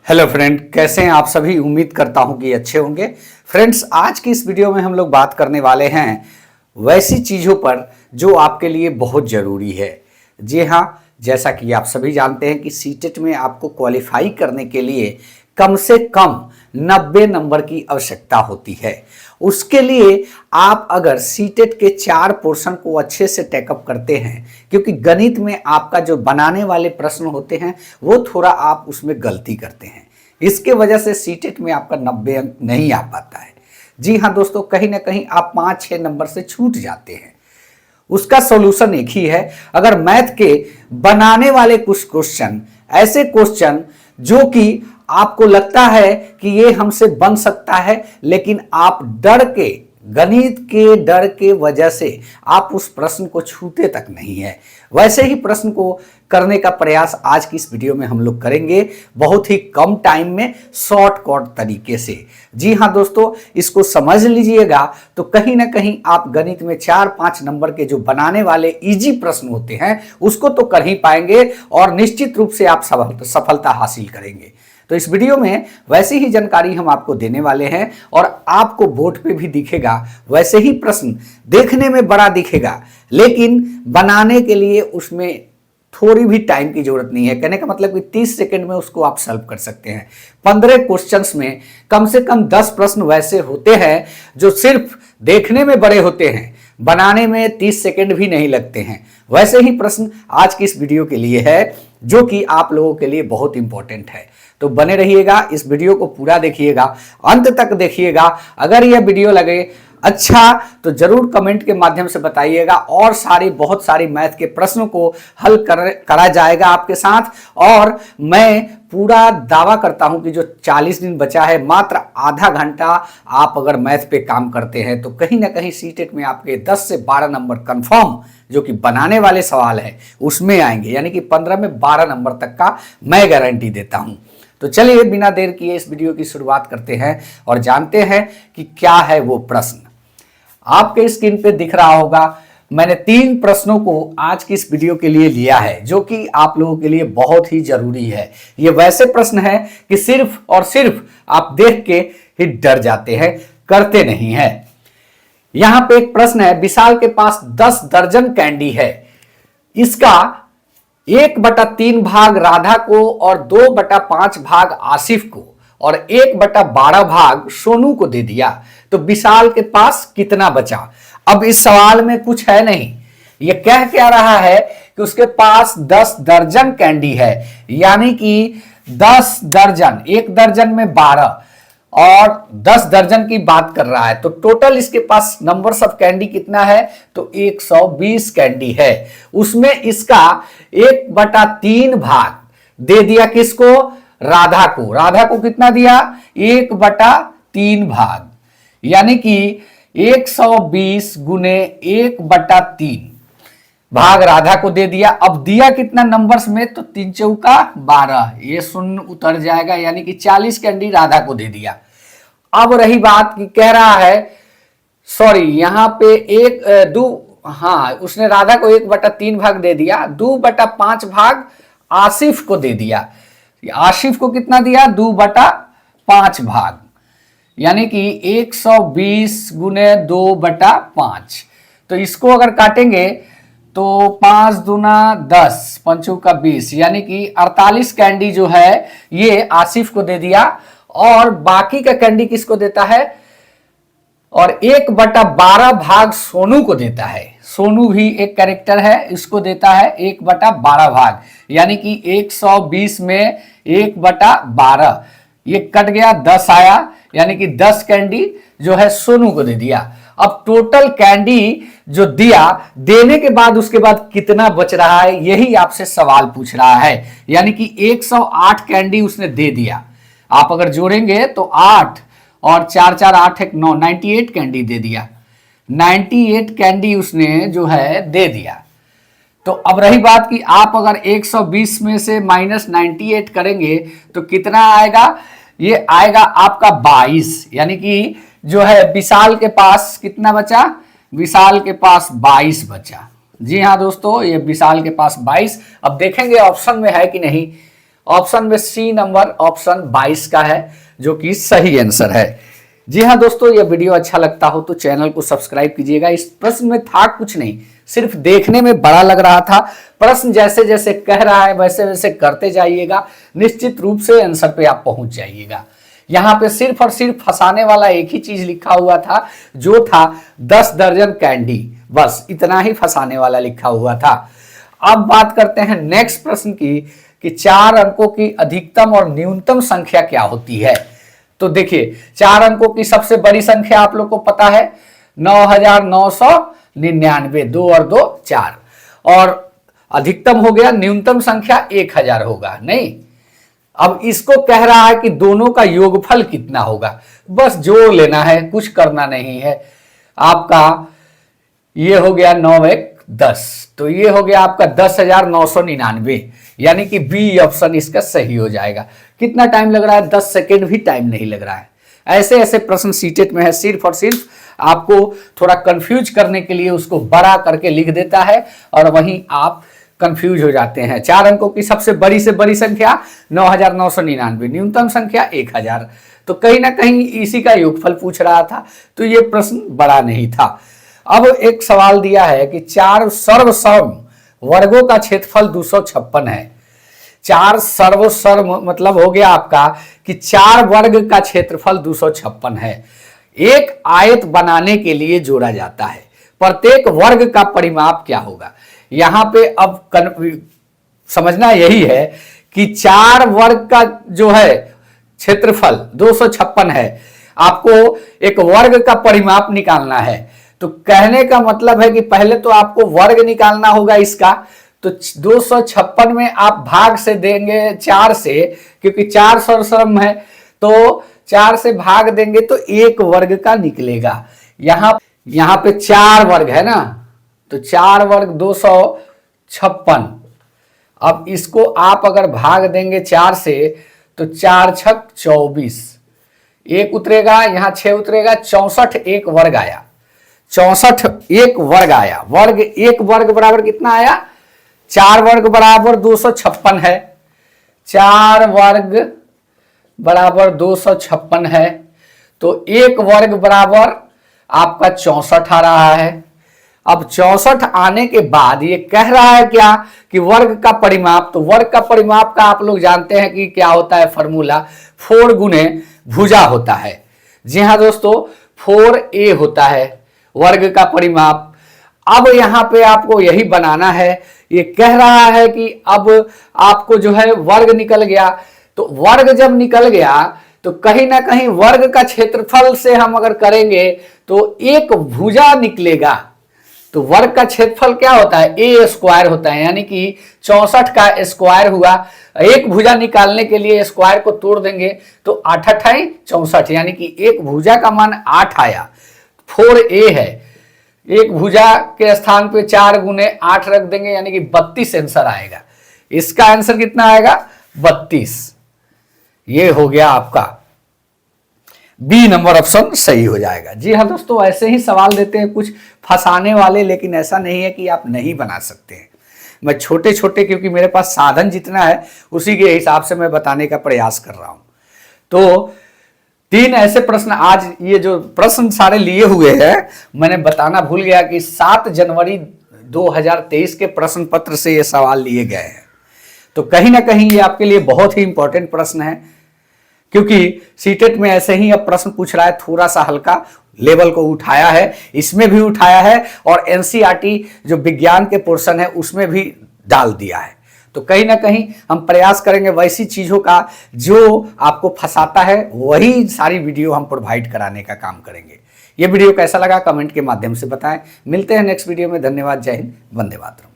Hello friend, कैसे हैं आप सभी। उम्मीद करता हूं कि अच्छे होंगे। फ्रेंड्स, आज की इस वीडियो में हम लोग बात करने वाले हैं वैसी चीज़ों पर जो आपके लिए बहुत ज़रूरी है। जी हाँ, जैसा कि आप सभी जानते हैं कि सीटेट में आपको क्वालिफाई करने के लिए कम से कम 90 नंबर की आवश्यकता होती है। उसके लिए आप अगर सीटेट के 4 पोर्शन को अच्छे से टेकअप करते हैं, क्योंकि गणित में आपका जो बनाने वाले प्रश्न होते हैं वो थोड़ा आप उसमें गलती करते हैं, इसके वजह से सीटेट में आपका 90 अंक नहीं आ पाता है। जी हाँ दोस्तों, कहीं ना कहीं आप 5-6 नंबर से छूट जाते हैं। उसका सॉल्यूशन एक ही है। अगर मैथ के बनाने वाले कुछ क्वेश्चन, ऐसे क्वेश्चन जो कि आपको लगता है कि ये हमसे बन सकता है, लेकिन आप डर के, गणित के डर के वजह से आप उस प्रश्न को छूते तक नहीं है, वैसे ही प्रश्न को करने का प्रयास आज की इस वीडियो में हम लोग करेंगे, बहुत ही कम टाइम में शॉर्टकट तरीके से। जी हाँ दोस्तों, इसको समझ लीजिएगा तो कहीं ना कहीं आप गणित में 4-5 नंबर के जो बनाने वाले इजी प्रश्न होते हैं उसको तो कर ही पाएंगे और निश्चित रूप से आप सफलता हासिल करेंगे। तो इस वीडियो में वैसी ही जानकारी हम आपको देने वाले हैं और आपको बोर्ड पे भी दिखेगा वैसे ही प्रश्न, देखने में बड़ा दिखेगा लेकिन बनाने के लिए उसमें थोड़ी भी टाइम की जरूरत नहीं है। कहने का मतलब कि 30 सेकंड में उसको आप सॉल्व कर सकते हैं। 15 क्वेश्चंस में कम से कम 10 प्रश्न वैसे होते हैं जो सिर्फ देखने में बड़े होते हैं, बनाने में 30 सेकंड भी नहीं लगते हैं। वैसे ही प्रश्न आज की इस वीडियो के लिए है जो कि आप लोगों के लिए बहुत इंपॉर्टेंट है। तो बने रहिएगा, इस वीडियो को पूरा देखिएगा, अंत तक देखिएगा। अगर यह वीडियो लगे अच्छा तो कमेंट के माध्यम से बताइएगा और बहुत सारी मैथ के प्रश्नों को हल करा जाएगा आपके साथ। और मैं पूरा दावा करता हूं कि जो 40 दिन बचा है, मात्र आधा घंटा आप अगर मैथ पे काम करते हैं तो कहीं ना कहीं सीटेट में आपके 10 से 12 नंबर कंफर्म, जो कि बनाने वाले सवाल है, उसमें आएंगे। यानी कि 15 में 12 नंबर तक का मैं गारंटी देता हूं। तो चलिए बिना देर किए इस वीडियो की शुरुआत करते हैं और जानते हैं कि क्या है वो प्रश्न। आपके स्क्रीन पे दिख रहा होगा, मैंने 3 प्रश्नों को आज की इस वीडियो के लिए लिया है जो कि आप लोगों के लिए बहुत ही जरूरी है। ये वैसे प्रश्न है कि सिर्फ और सिर्फ आप देख के ही डर जाते हैं, करते नहीं है। यहां पे एक प्रश्न है, विशाल के पास 10 दर्जन कैंडी है, इसका 1/3 भाग राधा को और 2/5 भाग आसिफ को और 1/12 भाग सोनू को दे दिया, तो विशाल के पास कितना बचा। अब इस सवाल में कुछ है नहीं, ये कह क्या रहा है कि उसके पास 10 दर्जन कैंडी है, यानी कि 10 दर्जन, 1 दर्जन में 12 और 10 दर्जन की बात कर रहा है। तो टोटल इसके पास नंबर्स ऑफ कैंडी कितना है, तो 120 कैंडी है। उसमें इसका 1/3 भाग दे दिया किसको, राधा को। राधा को कितना दिया, 1/3 भाग, यानी कि 120 गुने 1/3 भाग राधा को दे दिया। अब दिया कितना नंबर्स में, तो 3 चौका 12, ये शून्य उतर जाएगा, यानी कि 40 कैंडी राधा को दे दिया। अब रही बात कि कह रहा है, सॉरी यहां पे हाँ, उसने राधा को 1/3 भाग दे दिया, 2/5 भाग आसिफ को दे दिया। आसिफ को कितना दिया, 2/5 भाग, यानी कि 120 गुने 2/5। तो इसको अगर काटेंगे तो 5 दूना 10, 5 का 20, यानी कि 48 कैंडी जो है ये आसिफ को दे दिया। और बाकी का कैंडी किसको देता है, और 1/12 भाग सोनू को देता है। सोनू भी एक कैरेक्टर है, इसको देता है 1/12 भाग, यानी कि 120 में 1/12, ये कट गया, 10 आया, यानी कि 10 कैंडी जो है सोनू को दे दिया। अब टोटल कैंडी जो दिया, देने के बाद उसके बाद कितना बच रहा है, यही आपसे सवाल पूछ रहा है। यानी कि 108 कैंडी उसने दे दिया। आप अगर जोड़ेंगे तो 8 और 4 4 8 1 9, 98 कैंडी दे दिया। 98 कैंडी उसने जो है दे दिया। तो अब रही बात कि आप अगर 120 में से -98 करेंगे तो कितना आएगा, ये आएगा आपका 22, यानी कि जो है विशाल के पास कितना बचा, विशाल के पास 22 बचा। जी हाँ दोस्तों, ये विशाल के पास 22। अब देखेंगे ऑप्शन में है कि नहीं। ऑप्शन में सी नंबर ऑप्शन 22 का है जो कि सही आंसर है। जी हाँ दोस्तों, यह वीडियो अच्छा लगता हो तो चैनल को सब्सक्राइब कीजिएगा। इस प्रश्न में था कुछ नहीं, सिर्फ देखने में बड़ा लग रहा था। प्रश्न जैसे जैसे कह रहा है वैसे वैसे करते जाइएगा, निश्चित रूप से आंसर पे आप पहुंच जाइएगा। यहाँ पे सिर्फ और सिर्फ फंसाने वाला एक ही चीज लिखा हुआ था, जो था 10 दर्जन कैंडी, बस इतना ही फंसाने वाला लिखा हुआ था। अब बात करते हैं नेक्स्ट प्रश्न की कि 4 अंकों की अधिकतम और न्यूनतम संख्या क्या होती है। तो देखिए, 4 अंकों की सबसे बड़ी संख्या आप लोग को पता है 9999, 2 और 2 4, और अधिकतम हो गया, न्यूनतम संख्या 1000 होगा। नहीं, अब इसको कह रहा है कि दोनों का योगफल कितना होगा, बस जोड़ लेना है, कुछ करना नहीं है। आपका ये हो गया 9 1 10, तो ये हो गया आपका 10,999, यानी कि बी ऑप्शन इसका सही हो जाएगा। कितना टाइम लग रहा है? 10 सेकेंड भी टाइम नहीं लग रहा है। ऐसे ऐसे प्रश्न सीटेट में है, सिर्फ और सिर्फ आपको थोड़ा कंफ्यूज करने के लिए उसको बड़ा करके लिख देता है और वहीं आप कंफ्यूज हो जाते हैं। 4 अंकों की सबसे बड़ी से बड़ी संख्या 9999, न्यूनतम संख्या 1000, तो कहीं ना कहीं इसी का योगफल पूछ रहा था, तो ये प्रश्न बड़ा नहीं था। अब एक सवाल दिया है कि 4 सर्वसम वर्गों का क्षेत्रफल 256 है। 4 सर्वसम मतलब हो गया आपका कि 4 वर्ग का क्षेत्रफल 256 है। एक आयत बनाने के लिए जोड़ा जाता है, प्रत्येक वर्ग का परिमाप क्या होगा। यहां पे अब समझना यही है कि 4 वर्ग का जो है क्षेत्रफल 256 है, आपको एक वर्ग का परिमाप निकालना है। तो कहने का मतलब है कि पहले तो आपको वर्ग निकालना होगा इसका, तो 256 में आप भाग से देंगे 4 से, क्योंकि 4 सर्वसम है, तो 4 से भाग देंगे तो एक वर्ग का निकलेगा। यहां पे 4 वर्ग है ना, तो 4 वर्ग 256। अब इसको आप अगर भाग देंगे 4 से तो 4 छक 24, एक उतरेगा, यहां 6 उतरेगा, 64 एक वर्ग आया। 64 एक वर्ग आया। वर्ग एक वर्ग बराबर कितना आया? 4 वर्ग बराबर 256 है। 4 वर्ग बराबर 256 है, तो एक वर्ग बराबर आपका 64 आ रहा है। अब 64 आने के बाद ये कह रहा है क्या कि वर्ग का परिमाप, तो वर्ग का परिमाप का आप लोग जानते हैं कि क्या होता है, फॉर्मूला 4 गुने भुजा होता है। जी हाँ दोस्तों, 4a होता है वर्ग का परिमाप। अब यहां पे आपको यही बनाना है। ये कह रहा है कि अब आपको जो है वर्ग निकल गया, तो वर्ग जब निकल गया तो कहीं ना कहीं वर्ग का क्षेत्रफल से हम अगर करेंगे तो एक भुजा निकलेगा। तो वर्ग का क्षेत्रफल क्या होता है? ए स्क्वायर होता है, यानी कि 64 का स्क्वायर हुआ। एक भुजा निकालने के लिए स्क्वायर को तोड़ देंगे तो 8 8 64, यानी कि एक भुजा का मान 8 आया। 4a है, एक भुजा के स्थान पे 4 गुने 8 रख देंगे, यानी कि 32 आंसर आएगा। इसका आंसर कितना आएगा? 32। ये हो गया आपका बी नंबर ऑप्शन सही हो जाएगा। जी हाँ दोस्तों, ऐसे ही सवाल देते हैं कुछ फंसाने वाले, लेकिन ऐसा नहीं है कि आप नहीं बना सकते हैं। मैं छोटे छोटे, क्योंकि मेरे पास साधन जितना है उसी के हिसाब से मैं बताने का प्रयास कर रहा हूं। तो 3 ऐसे प्रश्न, आज ये जो प्रश्न सारे लिए हुए हैं, मैंने बताना भूल गया कि 7 जनवरी 2023 के प्रश्न पत्र से ये सवाल लिए गए हैं। तो कहीं ना कहीं ये आपके लिए बहुत ही इंपॉर्टेंट प्रश्न है, क्योंकि सीटेट में ऐसे ही अब प्रश्न पूछ रहा है, थोड़ा सा हल्का लेवल को उठाया है, इसमें भी उठाया है, और एनसीईआरटी जो विज्ञान के पोर्शन है उसमें भी डाल दिया है। तो कहीं ना कहीं हम प्रयास करेंगे वैसी चीजों का जो आपको फंसाता है, वही सारी वीडियो हम प्रोवाइड कराने का काम करेंगे। ये वीडियो कैसा लगा कमेंट के माध्यम से बताएं। मिलते हैं नेक्स्ट वीडियो में। धन्यवाद। जय हिंद। वंदे मातरम।